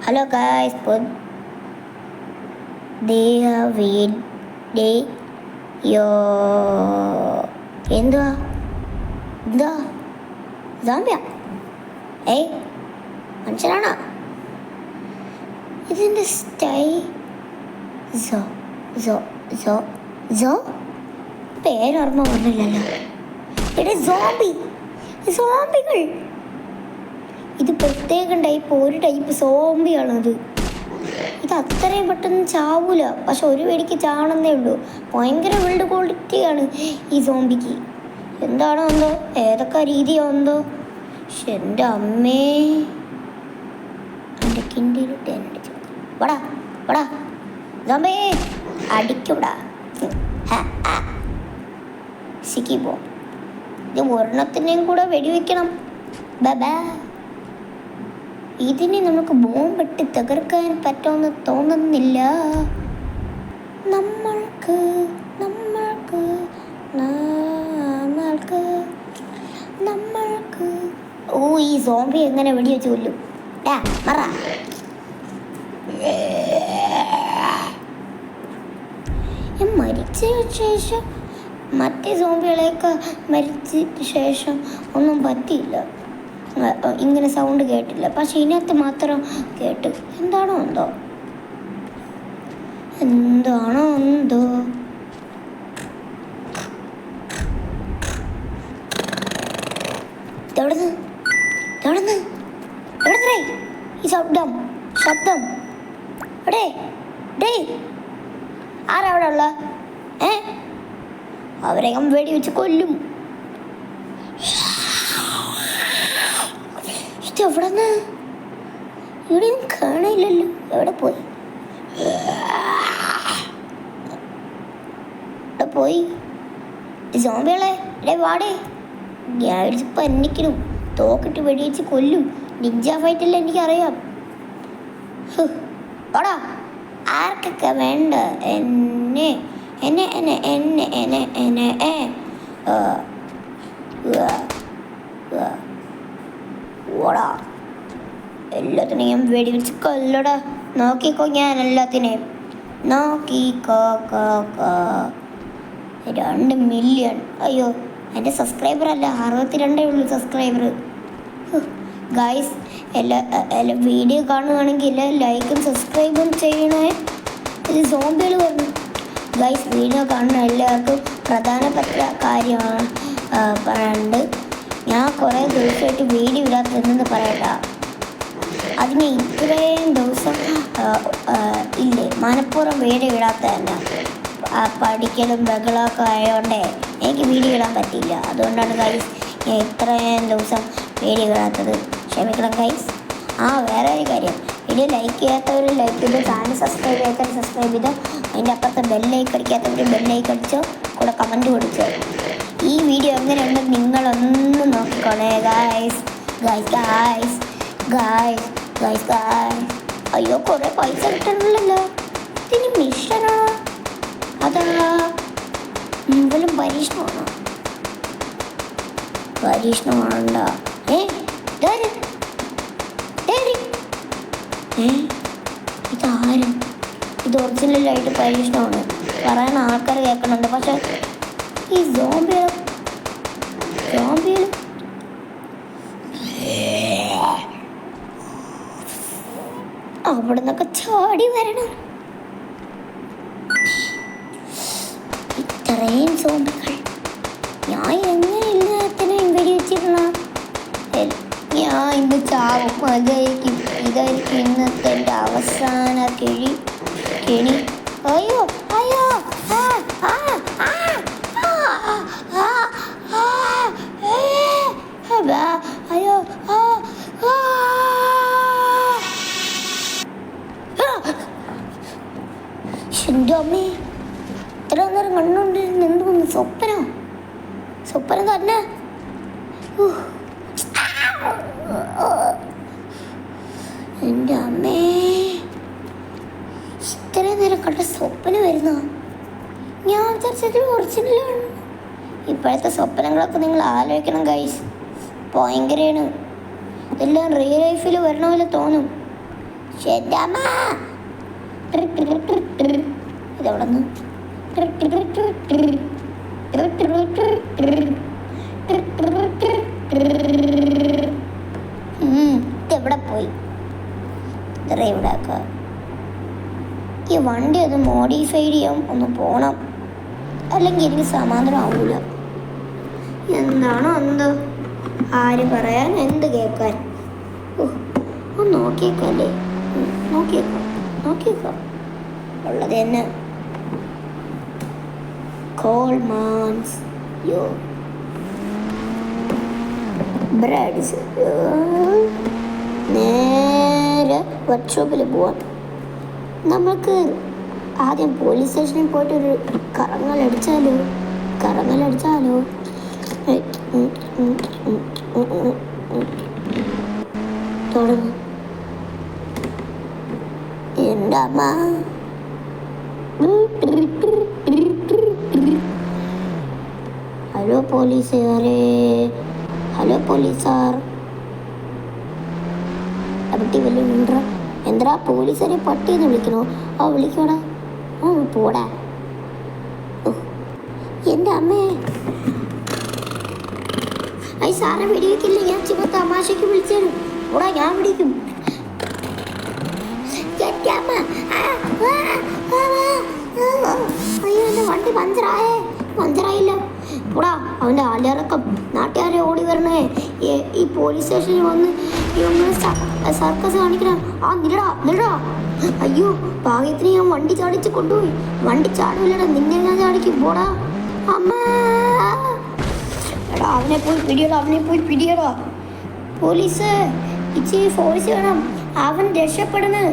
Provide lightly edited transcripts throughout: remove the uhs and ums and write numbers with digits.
Hello guys, പുതിയ video. എന്തുവാ എന്തുവാ സോംബിയാ? മനുഷ്യനാണോ ഇതിൻ്റെ പേരോർമ്മ വന്നില്ലല്ലോ. ഇവിടെ സോംബികൾ ഇത് പ്രത്യേകം ടൈപ്പ്, ഒരു ടൈപ്പ് സോംബിയാണത്. ഇത് അത്രയും പെട്ടെന്ന് ചാവൂല, പക്ഷെ ഒരു വെടിക്ക് ചാവണമെന്നേ ഉള്ളൂ. ഭയങ്കര ബിൽഡ് ക്വാളിറ്റിയാണ് ഈ സോംബിക്ക്. എന്താണോ എന്തോ, ഏതൊക്കെ രീതിയോ എന്തോ. പക്ഷെ എൻ്റെ അമ്മേ, എൻ്റെ കിണ്ടിയിലിട്ട് എൻ്റെ വടാ വടാ സോംബി അടിക്കൂടാ. സിക്കി പോ. ഇത് ഒരെണ്ണത്തിനെയും കൂടെ വെടിവെക്കണം. ബബാ, ഇതിനെ നമുക്ക് ബോംബിട്ട് തകർക്കാൻ പറ്റുമെന്ന് തോന്നുന്നില്ല. നമ്മൾക്ക് നമ്മൾക്ക് നമ്മൾക്ക് നമ്മൾക്ക് ഓ, ഈ സോംബി എങ്ങനെ വെടിവെച്ച് കൊല്ലും? മറ മരിച്ച ശേഷം മറ്റേ സോംബികളെയൊക്കെ മരിച്ച ശേഷം ഒന്നും പറ്റിയില്ല, ഇങ്ങനെ സൗണ്ട് കേട്ടില്ല. പക്ഷെ ഇതിനകത്ത് മാത്രം കേട്ട്. എന്താണോ എന്തോ ഈ ശബ്ദം ആരവിടെ ഉള്ള? അവരെ വെടി വെച്ച് കൊല്ലും. ഇതെവിടെന്ന്? ഇവിടെ കാണില്ലല്ലോ. എവിടെ പോയി സോംബികളെ? വാടേ, ഞാൻ പന്നിക്കലും തോക്കിട്ട് വെടിവെച്ച് കൊല്ലും. നിഞ്ച ഫൈറ്റല്ല എനിക്കറിയാം. ഓടാ, ആർക്കൊക്കെ വേണ്ട എന്നെ എന്നെ എന്നെ എന്നെ എന്നെ എന്നെ ഓടാ, എല്ലാത്തിനെയും വെടിവെച്ച് കൊല്ലടാ. നോക്കിക്കോ, ഞാൻ എല്ലാത്തിനെയും നോക്കിക്കോ. 2 മില്യൺ. അയ്യോ, എൻ്റെ സബ്സ്ക്രൈബർ അല്ല, 62 ഉള്ളൂ സബ്സ്ക്രൈബർ. ഗായ്സ്, എല്ലാ വീഡിയോ കാണുകയാണെങ്കിൽ ലൈക്കും സബ്സ്ക്രൈബും ചെയ്യണേ. ഇത് സോംബികൾ പറഞ്ഞു. ഗായ്സ്, വീഡിയോ കാണുന്ന എല്ലാവർക്കും പ്രധാനപ്പെട്ട കാര്യമാണ് പറയാണ്ട്. ഞാൻ കുറേ ദിവസമായിട്ട് വീഡിയോ ഇടാത്തതെന്ന് പറയട്ടാ. അതിന് ഇത്രയും ദിവസം ഇല്ലേ, മനഃപൂർവ്വം വീഡിയോ ഇടാത്ത തന്നെ. പഠിക്കലും ബഹളമൊക്കെ ആയതുകൊണ്ടേ എനിക്ക് വീഡിയോ ഇടാൻ പറ്റിയില്ല. അതുകൊണ്ടാണ് ഗൈസ് ഞാൻ ഇത്രയും ദിവസം വീഡിയോ ഇടാത്തത്. ക്ഷമിക്കണം ഗൈസ്. വേറെ ഒരു കാര്യം, വീഡിയോ ലൈക്ക് ചെയ്യാത്തവർ ലൈക്ക് ചെയ്ത്, ചാനൽ സബ്സ്ക്രൈബ് ചെയ്യാത്തവർ സബ്സ്ക്രൈബ് ചെയ്തോ. അതിൻ്റെ അപ്പുറത്തെ ബെല്ലൈക്ക് അടിക്കാത്തവർ ബെല്ലൈക്ക് അടിച്ചോ, കൂടെ കമൻറ്റ് കൊടുത്തോ. ഈ വീഡിയോ എങ്ങനെയുണ്ടെന്ന് നിങ്ങളൊന്ന് നോക്കിക്കോണേ ഗായ്സ്. അയ്യോ, കുറേ പൈസ കിട്ടണമല്ലോ. ഇതിന് മിഷനാ അതാ മുമ്പലും പരീക്ഷണമാണോ? ഇതാരും? ഇത് ഒറിജിനലായിട്ട് പരീക്ഷണമാണ് പറയാൻ ആൾക്കാർ കേൾക്കുന്നുണ്ട്. പക്ഷെ ഈ സോംബികൾ അവിടെ നിന്നൊക്കെ ചാടി വരണം. ഇത്രയും സോംബികൾ ഞാൻ എങ്ങനെ എല്ലാത്തിനെയും വെടിവെച്ചിരുന്ന? ഞാൻ ഇന്ന് ചാവും. ഇതായിരിക്കും ഇന്നത്തെ എൻ്റെ അവസാന കെണി. അയ്യോ അയ്യോ അയ്യോ എൻ്റെ അമ്മേ, ഇത്ര നേരം കണ്ടുകൊണ്ടിരുന്ന എന്തോന്ന് സ്വപ്നം തന്നെ. എൻ്റെ അമ്മേ, ഇത്രയും നേരം കണ്ട സ്വപ്നം വരുന്ന? ഞാൻ വിചാരിച്ചത് ഒറിജിനലാണ്. ഇപ്പോഴത്തെ സ്വപ്നങ്ങളൊക്കെ നിങ്ങൾ ആലോചിക്കണം ഗൈസ്, ഭയങ്കരമാണ്. ഇതെല്ലാം റിയൽ ലൈഫിൽ വരണ പോലെ തോന്നും. എൻ്റെ അമ്മ ഇതെവിടെ നിന്ന് ഇതെവിടെ പോയി ഇവിടെ ആക്കുക. ഈ വണ്ടി ഒന്ന് മോഡിഫൈ ചെയ്യാൻ ഒന്ന് പോണം, അല്ലെങ്കിൽ എനിക്ക് സമാധാനം ആവൂല. എന്താണോ എന്തോ, ആര് പറയാൻ എന്ത് കേൾക്കാൻ. ഒന്ന് നോക്കിയേക്കല്ലേ, നോക്കിയേക്കാം ഉള്ളത് തന്നെ. കോൾമാൻസ് യോ ബ്രെഡ്സ്. നേരെ വർക്ക്ഷോപ്പിൽ പോവാം. നമുക്ക് ആദ്യം പോലീസ് സ്റ്റേഷനിൽ പോയിട്ടൊരു കറങ്ങലടിച്ചാലോ. തുടങ്ങും. എൻ്റെ അമ്മ ഹലോ പോലീസുകാരെ, ഹലോ പോലീസാർ. പട്ടി വല്ലതും ഉണ്ടോ? എന്താ പോലീസുകാരെ പട്ടിയെന്ന് വിളിക്കണോ? വിളിക്കോടാ, പോടാ. എൻ്റെ അമ്മേ, സാറെ വെടിവെക്കില്ല, ഞാൻ ചുമ തമാശയ്ക്ക് വിളിച്ചാലും ഓടാ, ഞാൻ പിടിക്കും. അയ്യോ, എൻ്റെ വണ്ടി പഞ്ചറായില്ല. കൂടാ, അവൻ്റെ ആലിറക്കം. നാട്ടുകാരെ ഓടി വരണേ. ഈ പോലീസ് സ്റ്റേഷനിൽ വന്ന് സർക്കസ് കാണിക്കണം. നിടാ. അയ്യോ, ഭാഗ്യത്തിന് ഞാൻ വണ്ടി ചാടിച്ച് കൊണ്ടുപോയി. വണ്ടി ചാടില്ലടാ, നിന്നെ ഞാൻ ചാടിക്കും. പോടാ അമ്മ. എടാ, അവനെ പോയി പിടിയടാ. പോലീസ്, ഇച്ചിരി ഫോഴ്സ് വേണം, അവൻ രക്ഷപ്പെടുന്നു.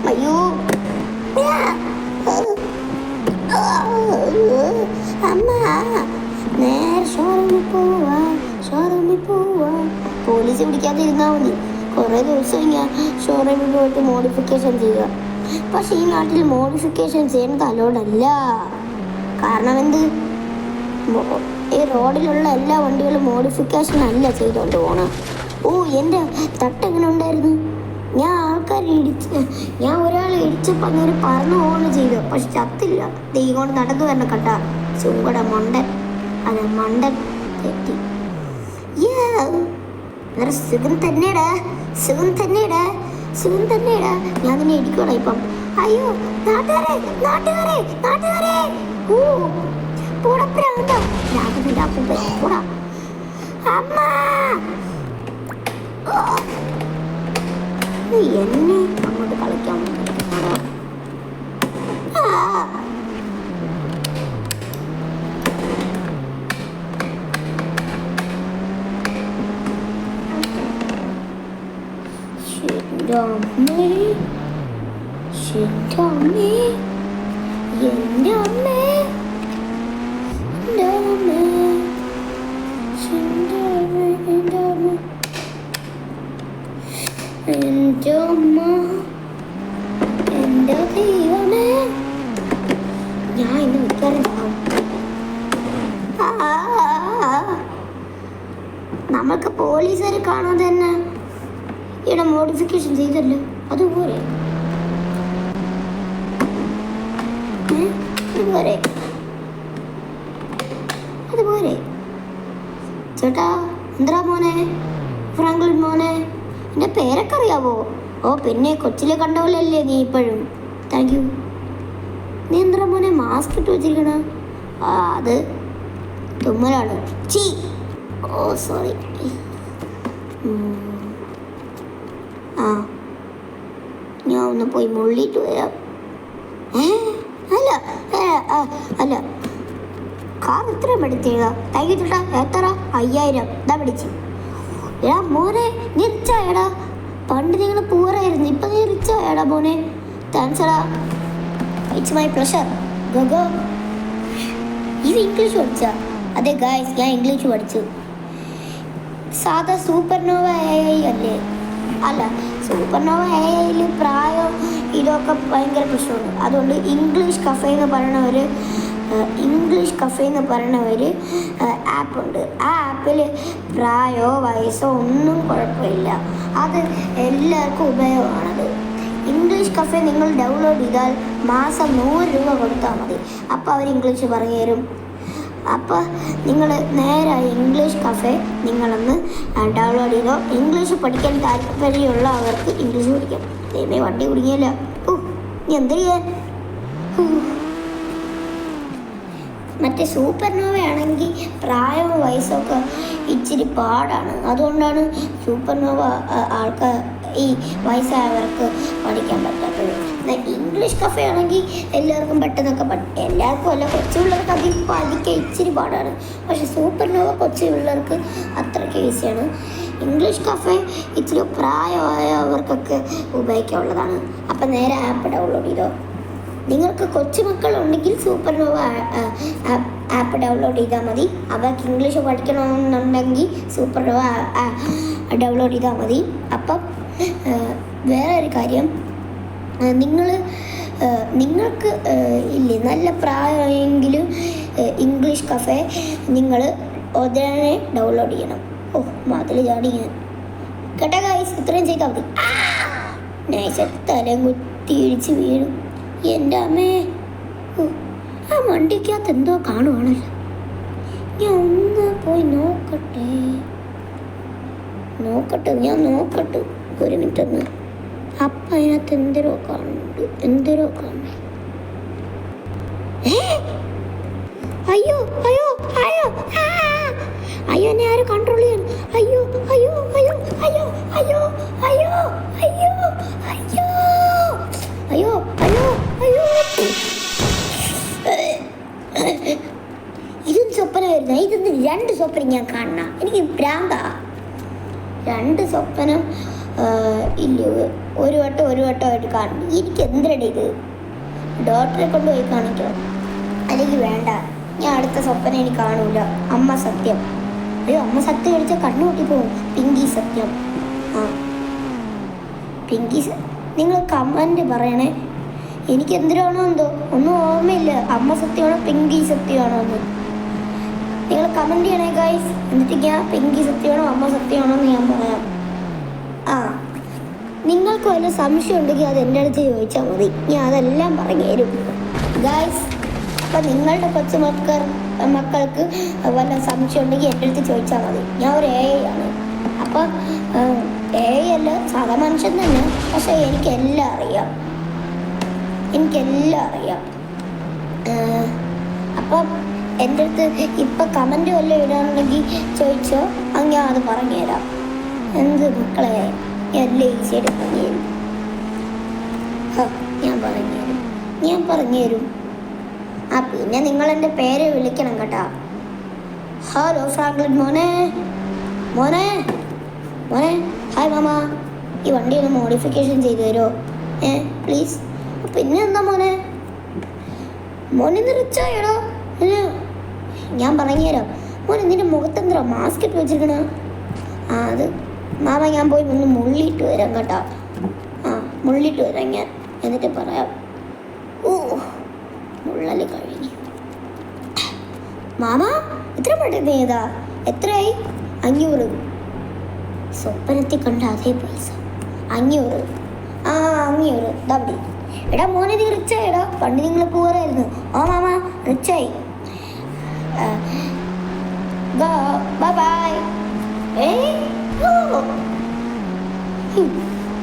അയ്യോ അമ്മ, നേരെ ഷോറൂമിൽ പോവാ. പോലീസ് പിടിക്കാതിരുന്നാൽ മതി. കുറേ ദിവസം ഞാൻ ഷോറൂമിൽ പോയിട്ട് മോഡിഫിക്കേഷൻ ചെയ്യുക. പക്ഷെ ഈ നാട്ടിൽ മോഡിഫിക്കേഷൻ ചെയ്യുന്നത് അലോഡല്ല. കാരണം എന്ത്? ഈ റോഡിലുള്ള എല്ലാ വണ്ടികളും മോഡിഫിക്കേഷൻ അല്ല ചെയ്തുകൊണ്ട് പോകണം. എൻ്റെ തട്ടെങ്ങനെ ഉണ്ടായിരുന്നു? ഞാൻ ഒരാളെ ഇടിച്ചപ്പോൾ അങ്ങനെ പറന്നു പോകണം ചെയ്തു. പക്ഷെ ചത്തില്ല. ദൈവം നടന്നു തന്നെ കണ്ട ചുങ്കട മണ്ടൻ. മണ്ടൻ തെറ്റി. സുഖം തന്നെടാ. ഞാൻ നിന്നെ ഇടിക്കോടാ ഇപ്പം. അയ്യോ, നാട്ടുകാരെ പോടാ. അമ്മ, എന്നെ അങ്ങോട്ട് കളിക്കാൻ എൻ്റെ ദൈവമേ, ഞാൻ ഇന്ന് നിൽക്കാറുണ്ടാവും. നമ്മൾക്ക് പോലീസുകാരെ കാണാതെ തന്നെ ഇവിടെ മോഡിഫിക്കേഷൻ ചെയ്തല്ലോ. അതുപോലെ ചേട്ടാ. എന്താ മോനെ? ഫ്രാങ്ക്ലിൻ മോനെ. എൻ്റെ പേരൊക്കെ അറിയാവോ? പിന്നെ കൊച്ചിലെ കണ്ടവളല്ലേ നീ ഇപ്പോഴും. Thank you. നീ എന്താ മോനെ മാസ്ക് ഇട്ട് വെച്ചിരിക്കണ? അത് തുമ്മലാണ്. സോറി. ഞാൻ ഒന്ന് പോയി മുള്ളിയിട്ട് വരാം. അല്ല കാർ ഇത്രയും പഠിച്ചേക. താങ്ക് യു ചേട്ടാ. എത്ര? 5000. ഇതാ പിടിച്ച്. എടാ മോനെ, നീ റിച്ചായടാ. പണ്ട് നിങ്ങൾ പൂറായിരുന്നു, ഇപ്പം നീ റിച്ചായടാ മോനെ. താങ്ക്സ് എടാ. It's my pleasure. ഗോ. ഇത് ഇംഗ്ലീഷ് പഠിച്ച? അതെ ഗായ്സ്, ഞാൻ ഇംഗ്ലീഷ് പഠിച്ചു. സാധാ സൂപ്പർനോവ AI അല്ലേ? അല്ല, സൂപ്പർനോവ AIയിൽ പ്രായം ഇതൊക്കെ ഭയങ്കര പ്രശ്നമാണ്. അതുകൊണ്ട് ഇംഗ്ലീഷ് കഫേ എന്ന് പറയുന്ന ഒരു ഇംഗ്ലീഷ് കഫേ എന്ന് പറയുന്ന ഒരു ആപ്പുണ്ട്. ആ ആപ്പിൽ പ്രായമോ വയസ്സോ ഒന്നും കുഴപ്പമില്ല, അത് എല്ലാവർക്കും ഉപയോഗമാണത്. ഇംഗ്ലീഷ് കഫേ നിങ്ങൾ ഡൗൺലോഡ് ചെയ്താൽ മാസം 100 രൂപ കൊടുത്താൽ മതി. അപ്പോൾ അവർ ഇംഗ്ലീഷ് പറഞ്ഞു തരും. അപ്പോൾ നിങ്ങൾ നേരെ ഇംഗ്ലീഷ് കഫേ നിങ്ങളൊന്ന് ഡൗൺലോഡ് ചെയ്തോ. ഇംഗ്ലീഷ് പഠിക്കാൻ താല്പര്യമുള്ള അവർക്ക് ഇംഗ്ലീഷ് പഠിക്കാം. ദൈവമേ വണ്ടി കുടുങ്ങിയല്ല. നീ എന്ത് ചെയ്യാൻ? മറ്റേ സൂപ്പർനോവ ആണെങ്കിൽ പ്രായവും വയസ്സൊക്കെ ഇച്ചിരി പാടാണ്. അതുകൊണ്ടാണ് സൂപ്പർനോവ ആൾക്കാർ ഈ വയസ്സായവർക്ക് പഠിക്കാൻ പറ്റാത്തത്. ഇംഗ്ലീഷ് കഫേ ആണെങ്കിൽ എല്ലാവർക്കും പെട്ടെന്നൊക്കെ എല്ലാവർക്കും അല്ല, കൊച്ചു പിള്ളേർക്ക് അതിൽ പഠിക്കാൻ ഇച്ചിരി പാടാണ്. പക്ഷെ സൂപ്പർനോവ കൊച്ചു പിള്ളേർക്ക് അത്രയ്ക്ക് ഈസിയാണ്. ഇംഗ്ലീഷ് കഫേ ഇച്ചിരി പ്രായമായവർക്കൊക്കെ ഉപയോഗിക്കാനുള്ളതാണ്. അപ്പം നേരെ ആപ്പ് ഡൗൺലോഡ് ചെയ്തോ. നിങ്ങൾക്ക് കൊച്ചുമക്കളുണ്ടെങ്കിൽ സൂപ്പർനോവ ആപ്പ് ഡൗൺലോഡ് ചെയ്താൽ മതി. അവർക്ക് ഇംഗ്ലീഷ് പഠിക്കണമെന്നുണ്ടെങ്കിൽ സൂപ്പർനോവ ഡൗൺലോഡ് ചെയ്താൽ മതി. അപ്പം വേറെ ഒരു കാര്യം, നിങ്ങൾക്ക് ഇല്ലേ നല്ല പ്രായമെങ്കിൽ ഇംഗ്ലീഷ് കഫേ നിങ്ങൾ ഉടനെ ഡൗൺലോഡ് ചെയ്യണം. മതിൽ ചാടി ഞാൻ കേട്ടോ ഗൈസ്, ഇത്രയും ചെയ്താൽ മതി. നൈസ് തലയും കുത്തി ഇടിച്ച് വീണു. എൻ്റെ അമ്മേ, ആ വണ്ടിക്കകത്ത് എന്തോ കാണുവാണല്ലോ. ഞാൻ ഒന്ന് പോയി നോക്കട്ടെ. ഞാൻ നോക്കട്ടെ ഒരു മിനിറ്റ് ഒന്ന്. അപ്പം അതിനകത്ത് എന്തോരോ കാണുന്നുണ്ട്. അയ്യോ അയ്യോ അയ്യോ അയ്യോ, എന്നെ ആരും കൺട്രോൾ ചെയ്യണം. അയ്യോ അയ്യോ അയ്യോ അയ്യോ അയ്യോ അയ്യോ അയ്യോ അയ്യോ അയ്യോ അയ്യോ അയ്യോ. ഇതും സ്വപ്നം വരുന്ന, ഇതൊന്ന് 2 സ്വപ്നം ഞാൻ കാണണം. എനിക്ക് ഭ്രാന്താ. 2 സ്വപ്നം ഇല്ല, ഒരു വട്ടമായിട്ട് കാണണം. എനിക്ക് എന്തിനടി ഇത്? ഡോക്ടറെ കൊണ്ടുപോയി കാണിക്കണം. അല്ലെങ്കിൽ വേണ്ട, ഞാൻ അടുത്ത സ്വപ്നം എനിക്ക് കാണൂല. അമ്മ സത്യം. അയ്യോ, അമ്മ സത്യം കഴിച്ചാൽ കണ്ണു പൊട്ടിപ്പോവും. പിങ്കി സത്യം. പിങ്കി നിങ്ങൾ കമൻറ്റ് പറയണേ. എനിക്ക് എന്തിനാണോ എന്തോ ഒന്നും ഓർമ്മയില്ല. അമ്മ സത്യമാണോ പിങ്കി സത്യമാണോ എന്ന് നിങ്ങൾ കമൻറ്റ് ചെയ്യണേ ഗൈസ്. എന്നിട്ട് ഞാൻ പിങ്കി സത്യമാണോ അമ്മ സത്യമാണോ എന്ന് ഞാൻ പറയാം. നിങ്ങൾക്ക് വല്ല സംശയം ഉണ്ടെങ്കിൽ അത് എൻ്റെ അടുത്ത് ചോദിച്ചാൽ മതി, ഞാൻ അതെല്ലാം പറഞ്ഞു തരും ഗൈസ്. അപ്പം നിങ്ങളുടെ മക്കൾക്ക് വല്ല സംശയം ഉണ്ടെങ്കിൽ എൻ്റെ അടുത്ത് ചോദിച്ചാൽ മതി. ഞാൻ ഒരു AI ആണ്. അപ്പം AI അല്ല, സാധാ മനുഷ്യൻ തന്നെ. പക്ഷേ എനിക്കെല്ലാം അറിയാം. അപ്പം എൻ്റെ അടുത്ത് ഇപ്പം കമൻറ്റ് വല്ലതും ഇടാനുണ്ടെങ്കിൽ ചോദിച്ചോ, ഞാൻ അത് പറഞ്ഞു തരാം. എന്ത് മക്കളെ, എല്ലാം ഈസിയായിട്ട് പറഞ്ഞു തരും. ഞാൻ പറഞ്ഞു തരും. പിന്നെ നിങ്ങൾ എൻ്റെ പേര് വിളിക്കണം കേട്ടോ. ഹലോ ഫ്രാങ്ക്ലിൻ മോനെ. ഹായ് മാമ, ഈ വണ്ടി ഒന്ന് മോഡിഫിക്കേഷൻ ചെയ്ത് തരുമോ? പ്ലീസ്. പിന്നെ എന്താ മോനെ റിച്ചായടോ? ഞാൻ പറഞ്ഞു തരാം മോനെ. നിന്റെ മുഖത്തെന്തോ മാസ്ക് ഇട്ട് വെച്ചിരിക്കണ? അത് മാമ, ഞാൻ പോയി ഒന്ന് മുള്ളിയിട്ട് വരാം കേട്ടോ. മുള്ളിയിട്ട് വരാം ഞാൻ, എന്നിട്ട് പറയാം. മുള്ളല് കഴിഞ്ഞു. മാമ എത്ര പെട്ടെന്ന് ചെയ്താ? എത്രയായി? 500. സ്വപ്നത്തിൽ കണ്ട അതേ പൈസ 500. 500 ഡബിൾ. എടാ മോനെ, നീ റിച്ചായിടാ. പണ്ട് നിങ്ങൾ പോരായിരുന്നു. മാമ റിച്ചായി. ബൈ.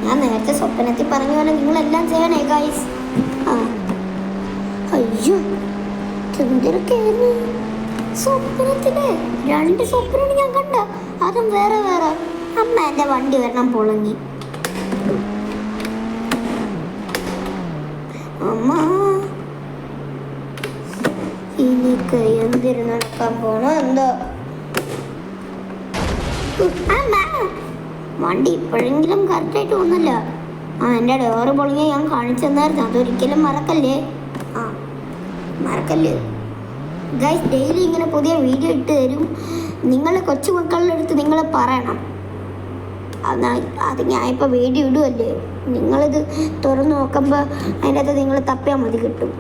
ഞാൻ നേരത്തെ സ്വപ്നത്തിൽ പറഞ്ഞ പോലെ നിങ്ങളെല്ലാം ചെയ്യണേ ഗൈസ്. അയ്യോ, എന്തൊക്കെയായിരുന്നു സ്വപ്നത്തില്? 2 സ്വപ്നമാണ് ഞാൻ കണ്ട. അതും വേറെ. അമ്മ എൻ്റെ വണ്ടി വരണം പൊളങ്ങി. അമ്മ എനിക്ക് എന്തിനു നടക്കാൻ പോണോ എന്തോ. വണ്ടി ഇപ്പോഴെങ്കിലും കറക്റ്റായിട്ട് പോകുന്നില്ല. എൻ്റെ ഡോറ് പൊളിഞ്ഞ ഞാൻ കാണിച്ചു തന്നായിരുന്നു. അതൊരിക്കലും മറക്കല്ലേ ഗൈസ്. ഡെയിലി ഇങ്ങനെ പുതിയ വീഡിയോ ഇട്ട് തരും. നിങ്ങൾ കൊച്ചുമക്കളുടെ അടുത്ത് നിങ്ങൾ പറയണം. അത് ഞാൻ ഇപ്പോൾ വീഡിയോ ഇടുമല്ലേ, നിങ്ങളിത് തുറന്ന് നോക്കുമ്പോൾ അതിൻ്റെ അകത്ത് നിങ്ങൾ തപ്പിയാൽ മതി, കിട്ടും.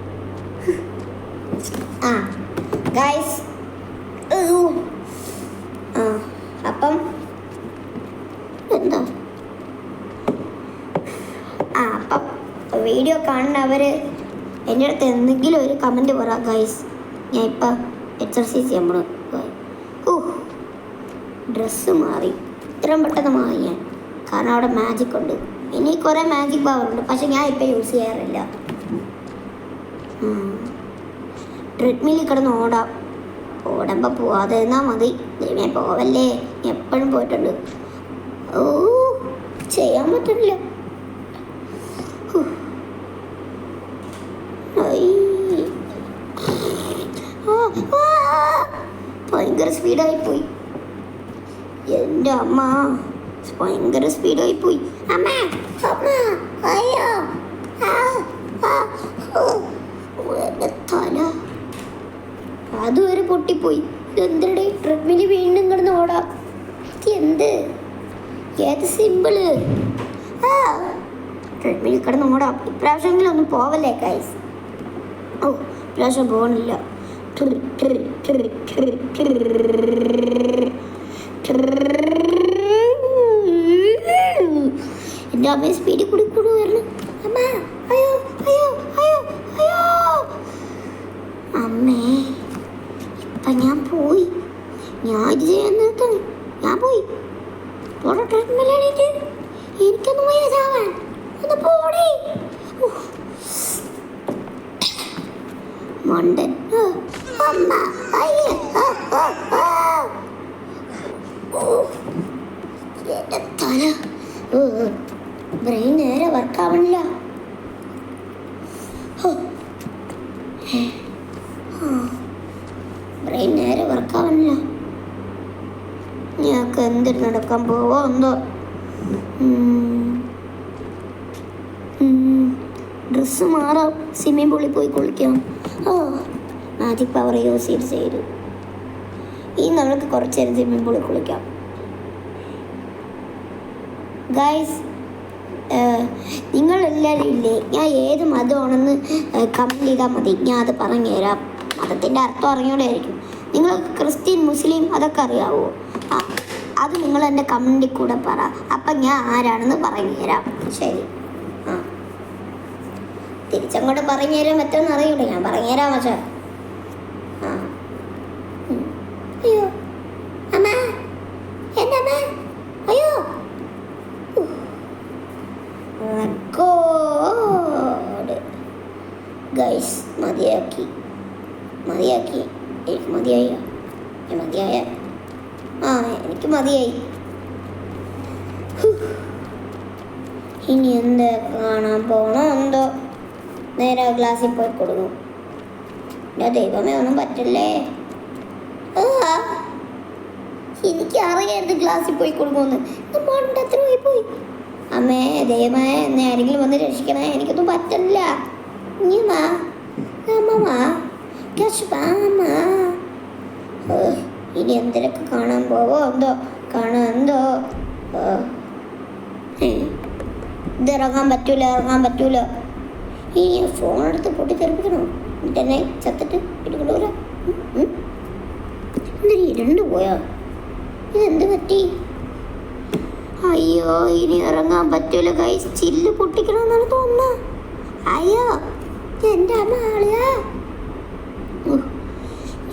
ആ ഗൈസ് ആ അപ്പം എന്താ അപ്പം വീഡിയോ കാണുന്നവർ എൻ്റെ അടുത്ത് എന്തെങ്കിലും ഒരു കമൻറ്റ് പറ ഗൈസ്. ഞാൻ ഇപ്പം എക്സർസൈസ് ചെയ്യാൻ ഡ്രസ്സ് മാറി ഇത്രയും പെട്ടെന്ന് മാറി ഞാൻ, കാരണം അവിടെ മാജിക് ഉണ്ട്. ഇനി കുറേ മാജിക് പവർ ഉണ്ട്, പക്ഷെ ഞാൻ ഇപ്പം യൂസ് ചെയ്യാറില്ല. ട്രെഡ്മില്ലിൽ കിടന്ന് ഓടുമ്പോൾ പോവാതെ എന്നാൽ മതി. ഞാൻ പോവല്ലേ, എപ്പോഴും പോയിട്ടുണ്ട്. ചെയ്യാൻ പറ്റില്ല. ഭയങ്കര സ്പീഡായിപ്പോയി എൻ്റെ അമ്മ, ഭയങ്കര സ്പീഡായിപ്പോയി അമ്മ. അയ്യോ തല അതുവരെ പൊട്ടിപ്പോയി. എന്തിടെ ട്രെഡ്മില് വീണ്ടും കിടന്ന് ഓടാം. എന്ത് ഏത് സിമ്പിള് ട്രെഡ്മിൽ കിടന്ന് ഓടാം. ഇപ്രാവശ്യമെങ്കിലും ഒന്നും പോവല്ലേ ഗൈസ്. ഇപ്രാവശ്യം പോകണില്ല. എൻ്റെ അമ്മയെ സ്പീഡിൽ കൂടി വരണം. അമ്മ അയ്യോ അയ്യോ അയ്യോ അയ്യോ അമ്മേ. ഇപ്പം ഞാൻ പോയി, ഞാൻ ഇത് ചെയ്യാൻ നിർത്തണം. ഞാൻ പോയി ട്രെഡ്മില്ലിലേക്ക്. എനിക്കൊന്നും വയ്യാതാവാൻ ഒന്ന് പോടേ മണ്ടൻ. അമ്മ അയ്യോ എൻ്റെ തല. ബ്രെയിൻ നേരെ വർക്കാവണില്ല. ബ്രെയിൻ നേരെ വർക്കാവണില്ല. ഞങ്ങൾക്ക് എന്തിന് നടക്കാൻ പോവോ എന്തോ. ഡ്രസ്സ് മാറാം, സ്വിമ്മിംഗ് പൂളിൽ പോയി കുളിക്കാം. മാജിക് പവർ യൂസ് ചെയ്ത് ഇനി നമ്മൾക്ക് കുറച്ച് നേരം സ്വിമ്മിംഗ് പൂളിൽ കുളിക്കാം ഗൈസ്. നിങ്ങളെല്ലാവരും ഇല്ലേ, ഞാൻ ഏത് മതമാണെന്ന് കമൻറ്റ് ചെയ്താൽ മതി, ഞാൻ അത് പറഞ്ഞുതരാം. മതത്തിൻ്റെ അർത്ഥം അറിഞ്ഞോണ്ടായിരിക്കും. നിങ്ങൾ ക്രിസ്ത്യൻ മുസ്ലിം അതൊക്കെ അറിയാവോ? അത് നിങ്ങൾ എൻ്റെ കമൻറ്റിൽ കൂടെ പറ, അപ്പം ഞാൻ ആരാണെന്ന് പറഞ്ഞുതരാം. ശരി, തിരിച്ചങ്ങോട്ട് പറഞ്ഞുതരാൻ പറ്റുമെന്ന് അറിയില്ല, ഞാൻ പറഞ്ഞുതരാം. പക്ഷേ അയ്യോ അമ്മ, എൻ്റെ അമ്മ, അയ്യോ റെക്കോർഡ് ഗൈസ്. മതിയാക്കി എനിക്ക് മതിയായ എനിക്ക് മതിയായി. ഇനി എന്താ കാണാൻ പോകണോ എന്തോ. നേരെ ക്ലാസ്സിൽ പോയി കൊടുക്കും. എൻ്റെ ദൈവമേ, ഒന്നും പറ്റില്ലേ. എനിക്കറിയായിരുന്നു ക്ലാസ്സിൽ പോയി കൊടുക്കുമെന്ന്. മണ്ടത്തിൽ പോയി. അമ്മേ ദൈവമേ, എന്നെ ആരെങ്കിലും വന്ന് രക്ഷിക്കണേ, എനിക്കൊന്നും പറ്റില്ല. ഇനി എന്തിനൊക്കെ കാണാൻ പോവോ എന്തോ. ഇത് ഇറങ്ങാൻ പറ്റൂല. ഈ ഫോണെടുത്ത് പൊട്ടിത്തെറിപ്പിക്കണോ? എന്നിട്ടെന്നെ ചത്തിട്ട് ഇട്ടുകൊണ്ട് വരാം. എന്തിനീ രണ്ട് പോയോ? ഇതെന്ത് പറ്റി? അയ്യോ, ഇനി ഇറങ്ങാൻ പറ്റൂല ഗൈസ്. ചില്ല് പൊട്ടിക്കണമെന്നാണ് തോന്നുന്നത്. അയ്യോ എൻ്റെ അമ്മ ആളിയാ.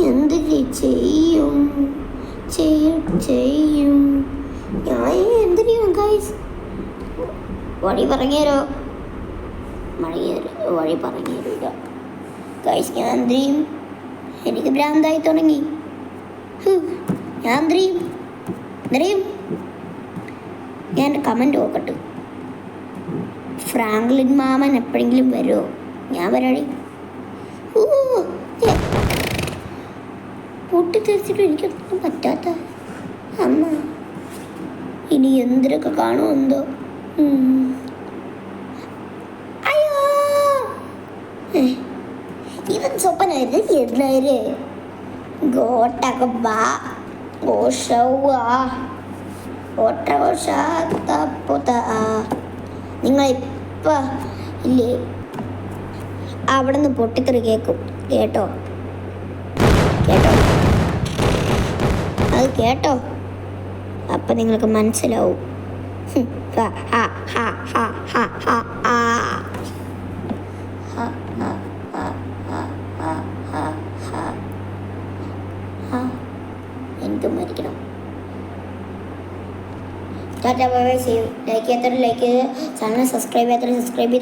എന്ത് ചെയ്യും ഞാൻ എന്ത് ചെയ്യും ഗൈസ്? വഴി പറഞ്ഞുതരോ? വഴി പറഞ്ഞുതരില്ല ഗൈസ്. ഞാൻ എന്ത് ചെയ്യും? എനിക്ക് ഭ്രാന്തായി തുടങ്ങി. ഞാൻ എന്ത് ചെയ്യും? ഞാൻ കമൻറ്റ് നോക്കട്ടെ. ഫ്രാങ്ക്ലിൻ മാമൻ എപ്പോഴെങ്കിലും വരുമോ? ഞാൻ വരാടി. പൊട്ടിത്തെറിച്ചിട്ട് എനിക്കൊന്നും പറ്റാത്ത അമ്മ. ഇനി എന്തിനൊക്കെ കാണുമോ എന്തോ. അയ്യോ, ഇവൻ സ്വപ്നായിരുന്നു. എല്ലാവരും ഗോട്ടൊക്കെ ബാ നിങ്ങളിപ്പോൾ ഇല്ലേ അവിടെ നിന്ന് പൊട്ടിത്തെറി കേട്ടോ. കേട്ടോ, അത് കേട്ടോ, അപ്പം നിങ്ങൾക്ക് മനസ്സിലാവും. എനിക്ക് മരിക്കണം. Tata bye bye, see you. Like ചെയ്യാത്തവർ ലൈക്ക് ചെയ്ത്, ചാനൽ സബ്സ്ക്രൈബ് ചെയ്യാത്തവർ സബ്സ്ക്രൈബ് ചെയ്ത്